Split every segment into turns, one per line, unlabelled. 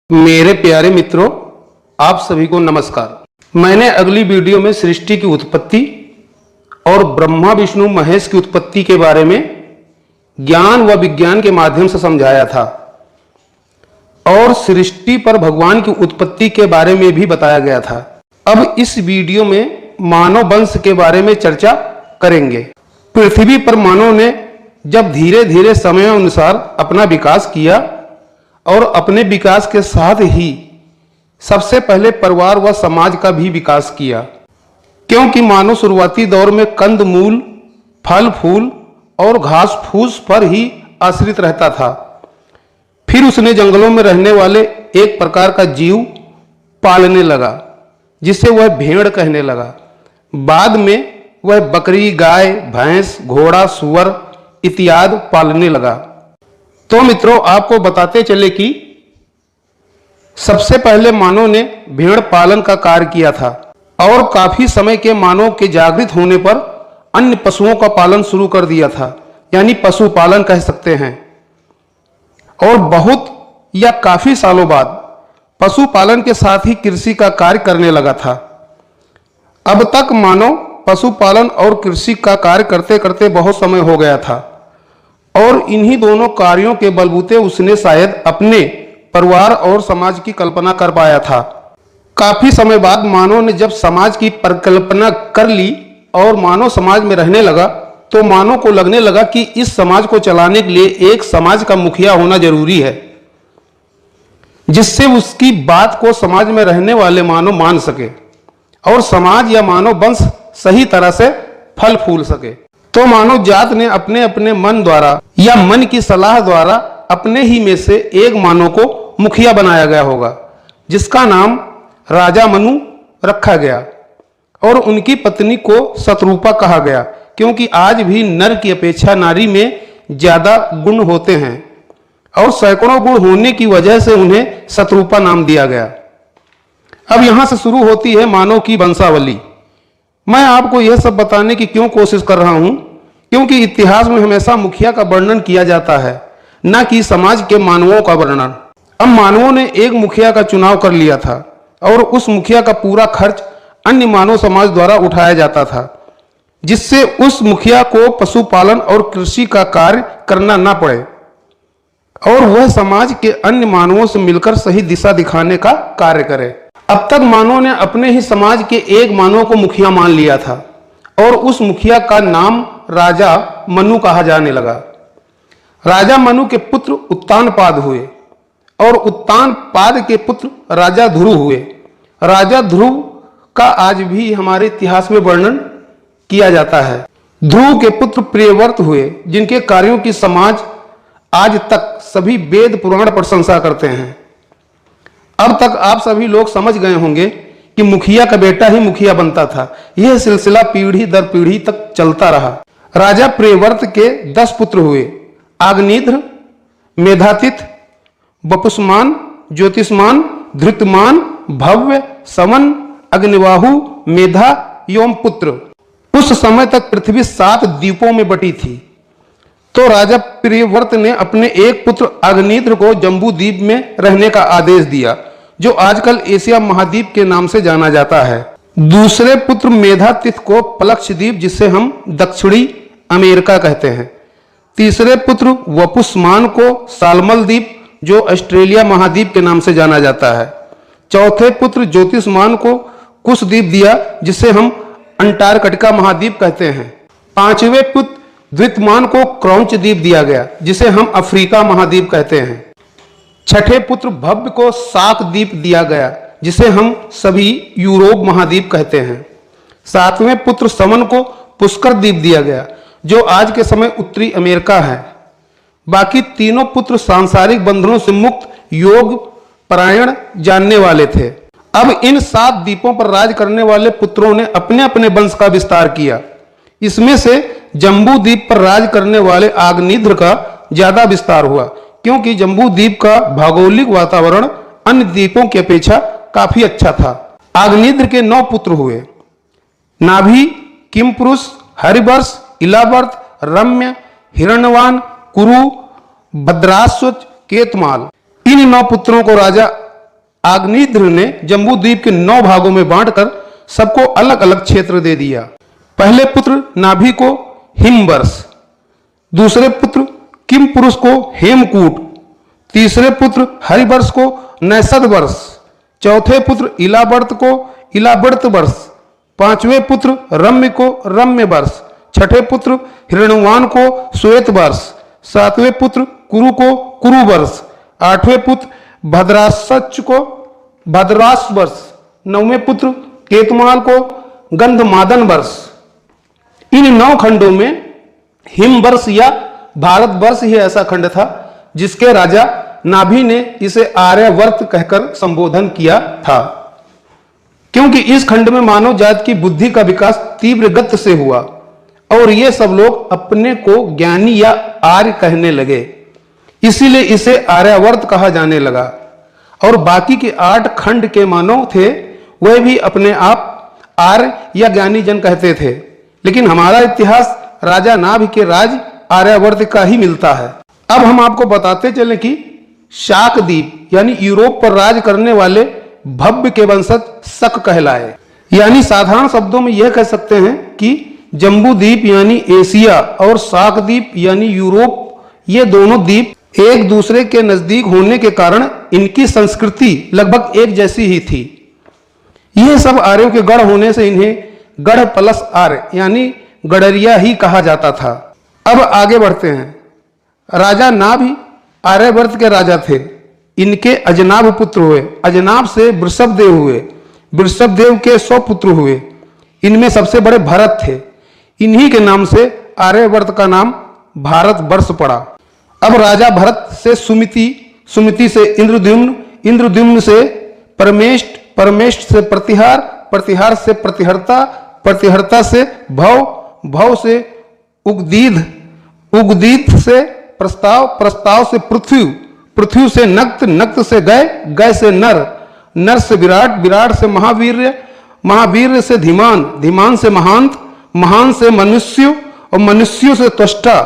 मेरे प्यारे मित्रों, आप सभी को नमस्कार। मैंने अगली वीडियो में सृष्टि की उत्पत्ति और ब्रह्मा विष्णु महेश की उत्पत्ति के बारे में ज्ञान व विज्ञान के माध्यम से समझाया था और सृष्टि पर भगवान की उत्पत्ति के बारे में भी बताया गया था। अब इस वीडियो में मानव वंश के बारे में चर्चा करेंगे। पृथ्वी पर मानव ने जब धीरे धीरे समय अनुसार अपना विकास किया और अपने विकास के साथ ही सबसे पहले परिवार व समाज का भी विकास किया, क्योंकि मानव शुरुआती दौर में कंद मूल, फल फूल और घास फूस पर ही आश्रित रहता था। फिर उसने जंगलों में रहने वाले एक प्रकार का जीव पालने लगा जिसे वह भेड़ कहने लगा। बाद में वह बकरी, गाय, भैंस, घोड़ा, सुअर इत्यादि पालने लगा। तो मित्रों, आपको बताते चले कि सबसे पहले मानव ने भेड़ पालन का कार्य किया था और काफी समय के मानव के जागृत होने पर अन्य पशुओं का पालन शुरू कर दिया था, यानी पशुपालन कह सकते हैं। और बहुत या काफी सालों बाद पशुपालन के साथ ही कृषि का कार्य करने लगा था। अब तक मानव पशुपालन और कृषि का कार्य करते करते बहुत समय हो गया था और इन्हीं दोनों कार्यों के बलबूते उसने शायद अपने परिवार और समाज की कल्पना कर पाया था। काफी समय बाद मानव ने जब समाज की परिकल्पना कर ली और मानव समाज में रहने लगा, तो मानव को लगने लगा कि इस समाज को चलाने के लिए एक समाज का मुखिया होना जरूरी है, जिससे उसकी बात को समाज में रहने वाले मानव मान सके और समाज या मानव वंश सही तरह से फल फूल सके। तो मानव जात ने अपने अपने मन द्वारा या मन की सलाह द्वारा अपने ही में से एक मानव को मुखिया बनाया गया होगा, जिसका नाम राजा मनु रखा गया और उनकी पत्नी को शतरूपा कहा गया, क्योंकि आज भी नर की अपेक्षा नारी में ज्यादा गुण होते हैं और सैकड़ों गुण होने की वजह से उन्हें शतरूपा नाम दिया गया। अब यहां से शुरू होती है मानव की वंशावली। मैं आपको यह सब बताने की क्यों कोशिश कर रहा हूं, क्योंकि इतिहास में हमेशा मुखिया का वर्णन किया जाता है, न कि समाज के मानवों का वर्णन। अब मानवों ने एक मुखिया का चुनाव कर लिया था और उस मुखिया का पूरा खर्च अन्य मानव समाज द्वारा उठाया जाता था, जिससे उस मुखिया को पशुपालन और कृषि का कार्य करना न पड़े और वह समाज के अन्य मानवों से मिलकर सही दिशा दिखाने का कार्य करे। अब तक मानव ने अपने ही समाज के एक मानव को मुखिया मान लिया था और उस मुखिया का नाम राजा मनु कहा जाने लगा। राजा मनु के पुत्र उत्तानपाद हुए और उत्तानपाद के पुत्र राजा ध्रुव हुए। राजा ध्रुव का आज भी हमारे इतिहास में वर्णन किया जाता है। ध्रुव के पुत्र प्रियव्रत हुए, जिनके कार्यों की समाज आज तक सभी वेद पुराण प्रशंसा करते हैं। अब तक आप सभी लोग समझ गए होंगे कि मुखिया का बेटा ही मुखिया बनता था। यह सिलसिला पीढ़ी दर पीढ़ी तक चलता रहा। राजा प्रियव्रत के 10 पुत्र हुए, आग्निध्र, मेधातिथ, वपुष्मान, ज्योतिष्मान, धृतमान, भव्य, समन, अग्निवाहु, मेधा एवं पुत्र। उस समय तक पृथ्वी 7 द्वीपों में बटी थी। तो राजा प्रियव्रत ने अपने एक पुत्र अग्निध्र को जम्बू द्वीप में रहने का आदेश दिया, जो आजकल एशिया महाद्वीप के नाम से जाना जाता है। दूसरे पुत्र मेधातिथ को पलक्ष द्वीप, जिसे हम दक्षिणी अमेरिका कहते हैं। तीसरे पुत्र वपुष्मान को सालमल द्वीप, जो ऑस्ट्रेलिया महाद्वीप के नाम से जाना जाता है। चौथे पुत्र ज्योतिष्मान को कुश द्वीप दिया, जिसे हम अंटार्कटिका महाद्वीप कहते हैं। पांचवें पुत्र द्वितमान को क्रौंच द्वीप दिया गया, जिसे हम अफ्रीका महाद्वीप कहते हैं। छठे पुत्र भव्य को शाक द्वीप दिया गया, जिसे हम सभी यूरोप महाद्वीप कहते हैं। सातवें पुत्र समन को पुष्कर द्वीप दिया गया, जो आज के समय उत्तरी अमेरिका है। बाकी तीनों पुत्र सांसारिक बंधनों से मुक्त योग परायण जानने वाले थे। अब इन 7 द्वीपों पर राज करने वाले पुत्रों ने अपने अपने वंश का विस्तार किया। इसमें से जम्बू द्वीप पर राज करने वाले आग्निध्र का ज्यादा विस्तार हुआ, क्योंकि जम्बू द्वीप का भौगोलिक वातावरण अन्य द्वीपों की अपेक्षा काफी अच्छा था। आग्निध्र के 9 पुत्र हुए, नाभि, किमपुरुष, हरिवर्ष, इलावर्त, रम्य, हिरण्यवान, कुरु, भद्राश्व, केतमाल। इन 9 पुत्रों को राजा आग्नेयद्र ने जम्बूद्वीप के 9 भागों में बांटकर सबको अलग अलग क्षेत्र दे दिया। पहले पुत्र नाभि को हिमवर्ष, दूसरे पुत्र किम पुरुष को हेमकूट, तीसरे पुत्र हरिवर्ष को नैषद वर्ष, चौथे पुत्र इलावर्त को इलावर्त वर्ष, पांचवें पुत्र रम्य को रम्य वर्ष, छठे पुत्र हिरण्यवान को श्वेत वर्ष, सातवें पुत्र कुरु को कुरु वर्ष, आठवें पुत्र भद्राश्च को भद्राश वर्ष, नौवें पुत्र केतुमाल को गंधमादन वर्ष। इन 9 खंडों में हिमवर्ष या भारतवर्ष ही ऐसा खंड था जिसके राजा नाभि ने इसे आर्यवर्त कहकर संबोधन किया था, क्योंकि इस खंड में मानव जाति की बुद्धि का विकास तीव्र गति से हुआ और ये सब लोग अपने को ज्ञानी या आर्य कहने लगे, इसीलिए इसे आर्यावर्त कहा जाने लगा। और बाकी के 8 खंड के मानव थे वे भी अपने आप आर्य या ज्ञानी जन कहते थे, लेकिन हमारा इतिहास राजा नाभि के राज आर्यावर्त का ही मिलता है। अब हम आपको बताते चले कि शाकद्वीप यानी यूरोप पर राज करने वाले भव्य के वंशज शक कहलाए। यानी साधारण शब्दों में यह कह सकते हैं कि जम्बूद्वीप यानी एशिया और शाकद्वीप यानी यूरोप, ये दोनों द्वीप एक दूसरे के नजदीक होने के कारण इनकी संस्कृति लगभग एक जैसी ही थी। यह सब आर्यों के गढ़ होने से इन्हें गढ़ प्लस आर्य यानी गडरिया ही कहा जाता था। अब आगे बढ़ते हैं। राजा नाभि आर्यवर्त के राजा थे। इनके अजनाभ पुत्र हुए, अजनाभ से वृषभदेव हुए, वृषभदेव के 100 पुत्र हुए। इनमें सबसे बड़े भरत थे। इन्हीं के नाम से आर्यवर्त का नाम भारतवर्ष पड़ा। अब राजा भरत से सुमिति, सुमिति से इंद्रद्युम्न, इंद्रद्युम्न से परमेष्ट, परमेष्ट से प्रतिहार, प्रतिहार से प्रतिहर्ता, प्रतिहर्ता से भव, भव से उगदीध, उगदीध से प्रस्ताव, प्रस्ताव से पृथ्वी, पृथ्वी से नक्त, नक्त से गय, गय से नर, नर से विराट, विराट से महावीर्य, महावीर्य से धीमान, धीमान से महांत, महान से मनुष्य और मनुष्यों से त्वष्टा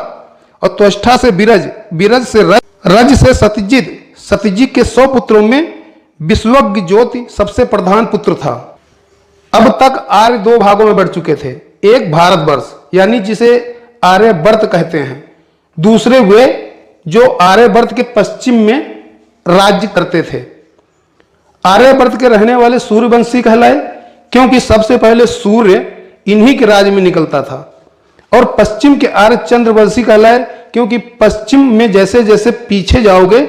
और त्वष्टा से विरज, विरज से रज, रज से सत्यजित, सत्यजित के 100 पुत्रों में विश्वज्ञ ज्योति सबसे प्रधान पुत्र था। अब तक आर्य 2 भागों में बढ़ चुके थे। एक भारतवर्ष यानी जिसे आर्यवर्त कहते हैं, दूसरे वे जो आर्यवर्त के पश्चिम में राज्य करते थे। आर्यवर्त के रहने वाले सूर्यवंशी कहलाए, क्योंकि सबसे पहले सूर्य इन्हीं के राज्य में निकलता था। और पश्चिम के आर्य चंद्रवंशी कहलाए, क्योंकि पश्चिम में जैसे जैसे पीछे जाओगे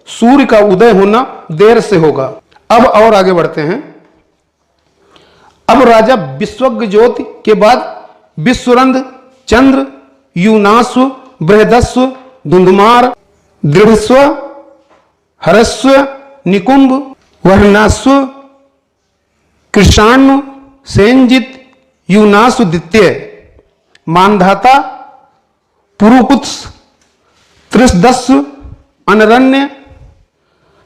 सूर्य का उदय होना देर से होगा। अब और आगे बढ़ते हैं। अब राजा विश्वज्ञ ज्योति के बाद विश्वरंध, चंद्र, यूनास्व, बृहदस्व, धुंधुमार, दृढ़स्व, हरस्व, निकुंभ, वर्णास्व, कृषाण्व, सेनजित, यूनास्व द्वितीय, मानधाता, पुरुकुत्स, त्रिशदस्व, अनरण्य,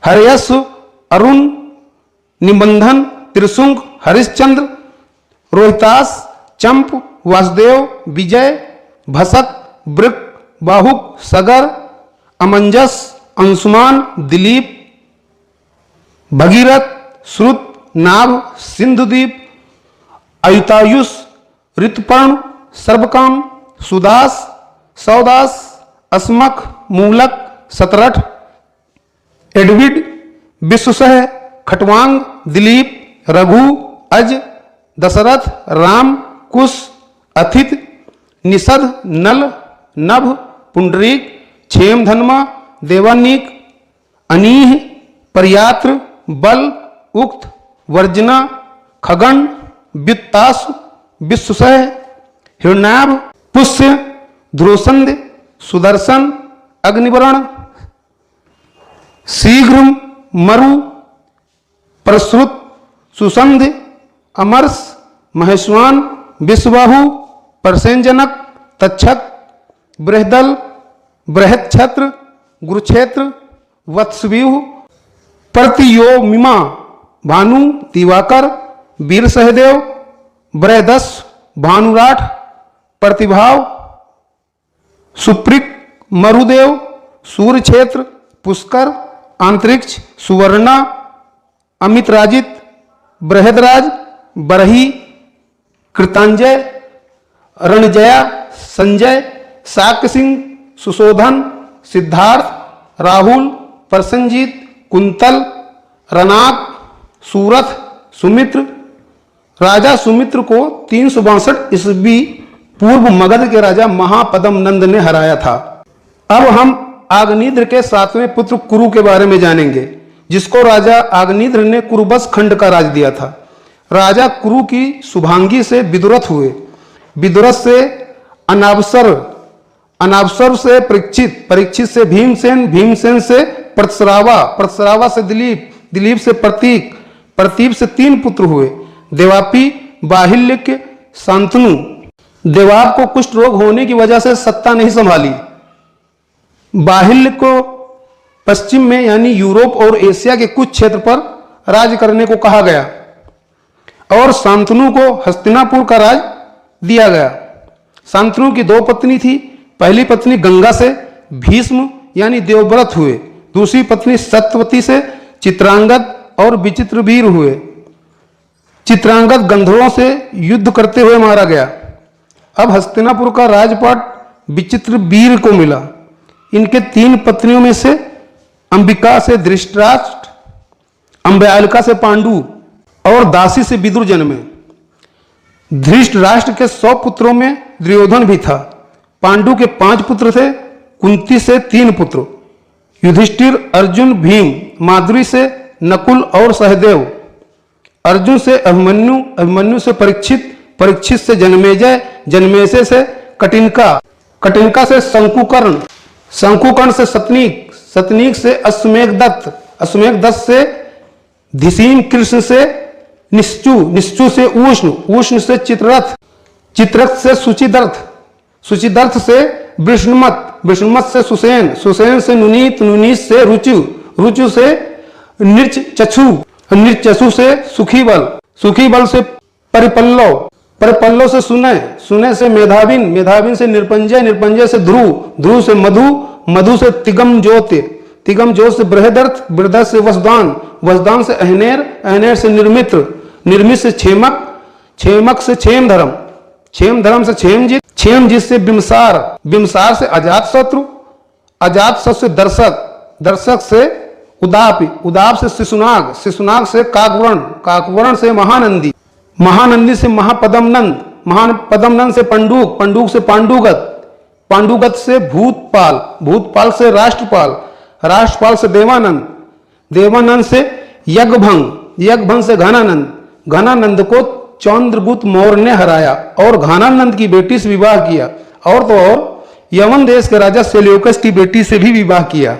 हर्यस्व, अरुण, निबंधन, त्रिशुंग, हरिश्चंद्र, रोहितास, चंप, वासुदेव, विजय, भसक, वृक, बाहुक, सगर, अमंजस, अंशुमान, दिलीप, भगीरथ, श्रुत, नाभ, सिंधुदीप, अयुतायुष, ऋतुपर्ण, सर्वकाम, सुदास, सौदास, अस्मक, मूलक, सतरठ, एडविड, विश्वसह, खटवांग, दिलीप, रघु, अज, दशरथ, राम, कुश, अथित, निषद, नल, नभ, पुंडरीक, क्षेमधन्मा, देवानीक, अनीह, पर्यात्र, बल, उक्त, वर्जना, खगन, वित्तासु, विश्वसह, हिरण्याभ, पुष्य, ध्रुवसंध, सुदर्शन, अग्निवरण, शीघ्र, मरु, प्रसृत, सुसंध, अमरस, महेश्वान, विश्वबाहु, परसेनजनक, तक्षक, बृहदल, बृहत्क्षत्र, गुरुक्षेत्र, वत्सव्यूह, प्रतियोमिमा, भानु, दिवाकर, वीर सहदेव, बृहदस, भानुराठ, प्रतिभाव, सुप्रिक, मरुदेव, सूर्य क्षेत्र, पुष्कर, अंतरिक्ष, सुवर्णा, अमितराजित, बृहदराज, बरही, कृतांजय, रणजया, संजय, शाक्य सिंह, सुशोधन, सिद्धार्थ, राहुल, प्रसन्नजीत, कुंतल, रनाक, सूरथ, सुमित्र। राजा सुमित्र को 362 ईस्वी पूर्व मगध के राजा महापद्म नंद ने हराया था। अब हम आग्नेय के 7वें पुत्र कुरु के बारे में जानेंगे, जिसको राजा आग्नेय ने कुरुबस खंड का राज दिया था। राजा कुरु की शुभांगी से विदुरथ हुए, विदुरथ से अनावसर, अनावसर से परीक्षित, परीक्षित से भीमसेन, भीमसेन से प्रतस्रावा, प्रतस्रावा से दिलीप, दिलीप से प्रतीक, प्रतीप से 3 पुत्र हुए, देवापी, बाहिल्यक, शांतनु। देवाप को कुष्ठ रोग होने की वजह से सत्ता नहीं संभाली। बाहिल्य को पश्चिम में यानी यूरोप और एशिया के कुछ क्षेत्र पर राज करने को कहा गया और शांतनु को हस्तिनापुर का राज दिया गया। शांतनु की 2 पत्नी थी। पहली पत्नी गंगा से भीष्म यानी देवव्रत हुए, दूसरी पत्नी सत्यवती से चित्रांगद और विचित्रवीर हुए। चित्रांगद गंधर्वों से युद्ध करते हुए मारा गया। अब हस्तिनापुर का राजपाट विचित्रवीर को मिला। इनके 3 पत्नियों में से अंबिका से धृतराष्ट्र, अंब्यालिका से पांडु और दासी से विदुर जन्मे। धृतराष्ट्र के 100 पुत्रों में दुर्योधन भी था। पांडु के 5 पुत्र थे, कुंती से 3 पुत्र, युधिष्ठिर, अर्जुन, भीम, माद्री से नकुल और सहदेव, अर्जुन से अभिमन्यु, अभिमन्यु से परीक्षित, परीक्षित से जन्मेजय, जन्मेजय से कटिनका, कटिनका से शंकुकर्ण, शंकुकर्ण से सतनीक, सतनीक से अश्वमेधदत्त, अश्वमेधदत्त से धिसीम, कृष्ण से निश्चु, निश्चु से उष्ण, उष्ण से चित्ररथ, चित्ररथ से सुचिदर्थ, सुचिदर्थ से विष्णुमत, विष्णुमत से सुसेन, सुसेन से नुनीत, नुनीत से रुचु, रुचु से निर्चक्षु, निर्चक्षु से सुखीबल, सुखीबल से परिपल्लव, परिपल्लव से सुनय, सुनय से मेधाविन, मेधाविन से निरपंजय, निरपंजय से ध्रुव, ध्रुव से मधु, मधु से तिगम ज्योति, तिगम ज्योति से बृहदर्थ, बृहदर्थ से वसुदान, वसुदान से अहनेर, अहनेर से निर्मित्र, निर्मित से क्षेमक, क्षेमक से क्षेमधर्म, क्षेमधर्म से क्षेमजित, क्षेमजित से बिमसार, बिमसार से अजातशत्रु, अजातशत्रु से दर्शक, दर्शक से उदापी, उदाप से शिशुनाग, शिशुनाग से काकवर्ण, काकवर्ण से महानंदी, महानंदी से महापद्मनंद, महापद्मनंद से पंडुक, पंडुक से पांडुगत, पांडुगत से भूतपाल, भूतपाल से राष्ट्रपाल, राष्ट्रपाल से देवानंद, देवानंद से यज्ञभंग, यज्ञभंग से घनानंद, घनानंद को चंद्रगुप्त मौर्य ने हराया और घनानंद की बेटी से विवाह किया। और तो और यवन देश के राजा सेल्यूकस की बेटी से भी विवाह किया।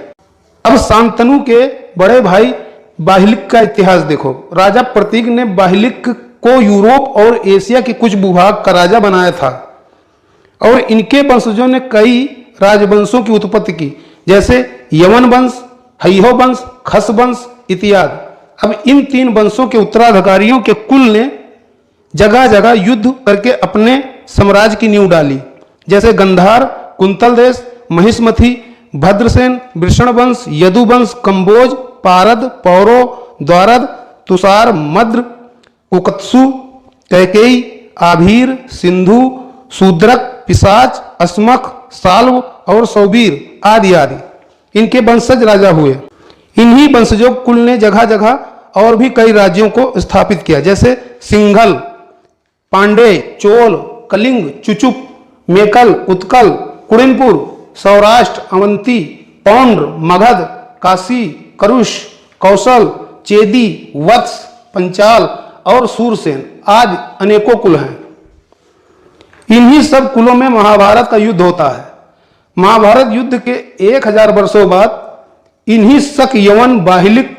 अब शांतनु के बड़े भाई बाहिलिक का इतिहास देखो। राजा प्रतीक ने बाहिलिक को यूरोप और एशिया के कुछ भूभाग का राजा बनाया था और इनके वंशजों ने कई राजवंशों की उत्पत्ति की, जैसे यवन वंश, हय्यो वंश, खस वंश इत्यादि। अब इन 3 वंशों के उत्तराधिकारियों के कुल ने जगह जगह युद्ध करके अपने साम्राज्य की नींव डाली, जैसे गंधार, कुंतल देश, महिष्मती, भद्रसेन, वृषण वंश, यदुवंश, कंबोज, पारद, पौरव, द्वारद, तुषार, मद्र, उकत्सु, कैकेयी, आभीर, सिंधु, शूद्रक, पिशाच, अस्मक, साल्व और सौबीर आदि आदि इनके वंशज राजा हुए। इन्हीं वंशजों कुल ने जगह जगह और भी कई राज्यों को स्थापित किया, जैसे सिंघल, पांडे, चोल, कलिंग, चुचुक, मेकल, उत्कल, कुड़िनपुर, सौराष्ट्र, अवंती, पौंड्र, मगध, काशी, करुष, कौशल, चेदी, वत्स, पंचाल और सूरसेन आदि अनेकों कुल हैं। इन्हीं सब कुलों में महाभारत का युद्ध होता है। महाभारत युद्ध के 1000 वर्षों बाद इन्हीं शक, यवन, बाहिलिक,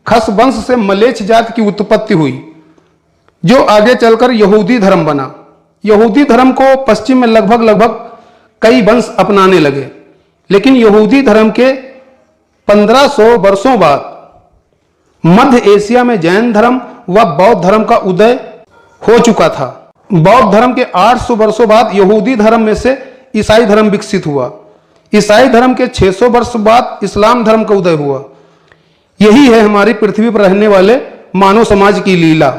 खस वंश से मलेच्छ जाति की उत्पत्ति हुई, जो आगे चलकर यहूदी धर्म बना। यहूदी धर्म को पश्चिम में लगभग लगभग कई वंश अपनाने लगे, लेकिन यहूदी धर्म के 1500 वर्षों बाद मध्य एशिया में जैन धर्म व बौद्ध धर्म का उदय हो चुका था। बौद्ध धर्म के 800 वर्षों बाद यहूदी धर्म में से ईसाई धर्म विकसित हुआ। ईसाई धर्म के 600 वर्ष बाद इस्लाम धर्म का उदय हुआ। यही है हमारी पृथ्वी पर रहने वाले मानव समाज की लीला।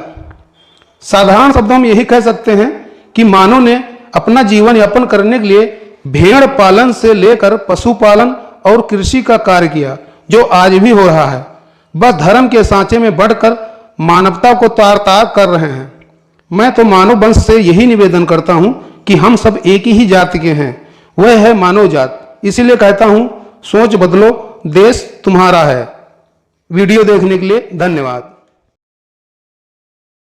साधारण शब्दों में यही कह सकते हैं कि मानव ने अपना जीवन यापन करने के लिए भेड़ पालन से लेकर पशुपालन और कृषि का कार्य किया, जो आज भी हो रहा है। बस धर्म के सांचे में बढ़कर मानवता को तार तार कर रहे हैं। मैं तो मानव वंश से यही निवेदन करता हूं कि हम सब एक ही जाति के हैं, वह है मानव जात। इसीलिए कहता हूं, सोच बदलो, देश तुम्हारा है। वीडियो देखने के लिए धन्यवाद।